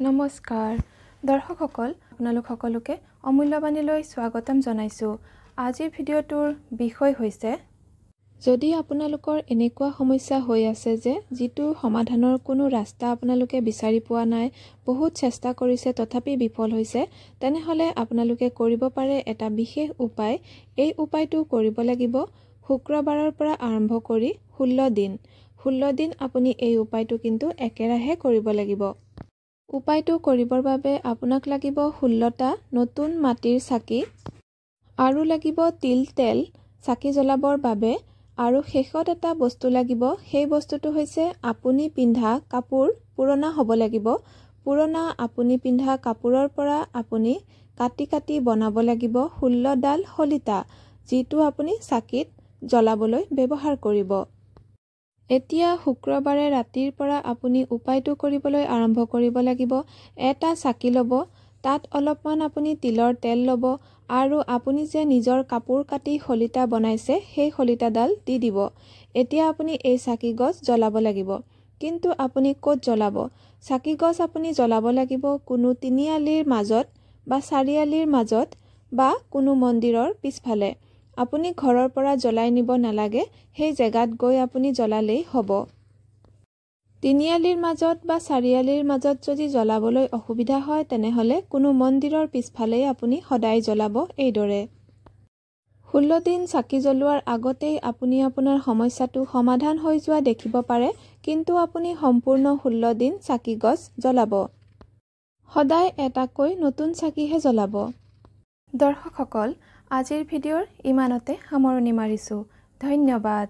নমস্কাৰ দৰ্শকসকল আপোনালোক সকলোকে অমূল্যবাণীলৈ স্বাগতম জনাইছো। আজিৰ ভিডিঅ'টোৰ বিষয় হৈছে যদি আপোনালোকৰ এনেকুৱা সমস্যা হৈ আছে যে যিটো সমাধানৰ কোনো ৰাস্তা আপোনালোকে বিচাৰি পোৱা নাই, বহুত চেষ্টা কৰিছে তথাপি বিফল হৈছে, তেনেহলে আপোনালোকে কৰিব পাৰে এটা বিশেষ উপায়। এই উপায়টো কৰিব লাগিব শুক্ৰবাৰৰ পৰা আৰম্ভ কৰি 16 দিন আপুনি এই উপায়টো কিন্তু একেৰাহে কৰিব লাগিব। উপায়টো কৰিবৰ বাবে আপোনাক লাগিব 16টা নতুন মাটিৰ চাকি আৰু লাগিব তিল তেল চাকি জ্বলাবৰ বাবে, আৰু শেষত এটা বস্তু লাগিব। সেই বস্তুটো হৈছে আপুনি পিন্ধা কাপোৰ পুৰণা হ'ব লাগিব। পুৰণা আপুনি পিন্ধা কাপোৰৰ পৰা আপুনি কাটি কাটি বনাব লাগিব 16ডাল শলিতা, যিটো আপুনি চাকিত জ্বলাবলৈ ব্যৱহাৰ কৰিব। এতিয়া শুক্ৰবাৰে ৰাতিৰ পৰা আপুনি উপায়টো কৰিবলৈ আৰম্ভ কৰিব লাগিব। এটা চাকি ল'ব, তাত অলপমান আপুনি তিলৰ তেল ল'ব আৰু আপুনি যে নিজৰ কাপোৰ কাটি শলিতা বনাইছে সেই শলিতাডাল দি দিব। এতিয়া আপুনি এই চাকি গছ জ্বলাব লাগিব। কিন্তু আপুনি ক'ত জ্বলাব? চাকি গছ আপুনি জ্বলাব লাগিব কোনো তিনিআলিৰ মাজত বা চাৰিআলিৰ মাজত বা কোনো মন্দিৰৰ পিছফালে। আপুনি ঘৰৰ পৰা জ্বলাই নিব নালাগে, সেই জেগাত গৈ আপুনি জ্বলালেই হ'ব। তিনিআলিৰ মাজত বা চাৰিআলিৰ মাজত যদি জ্বলাবলৈ অসুবিধা হয়, তেনেহলে কোনো মন্দিৰৰ পিছফালেই আপুনি সদায় জ্বলাব। এইদৰে 16 দিন চাকি জ্বলোৱাৰ আগতেই আপুনি আপোনাৰ সমস্যাটো সমাধান হৈ যোৱা দেখিব পাৰে, কিন্তু আপুনি সম্পূৰ্ণ 16 দিন চাকি গছ জ্বলাব। সদায় এটাকৈ নতুন চাকিহে জ্বলাব। দৰ্শকসকল, আজিৰ ভিডিঅ'ৰ ইমানতে সামৰণি মাৰিছো। ধন্যবাদ।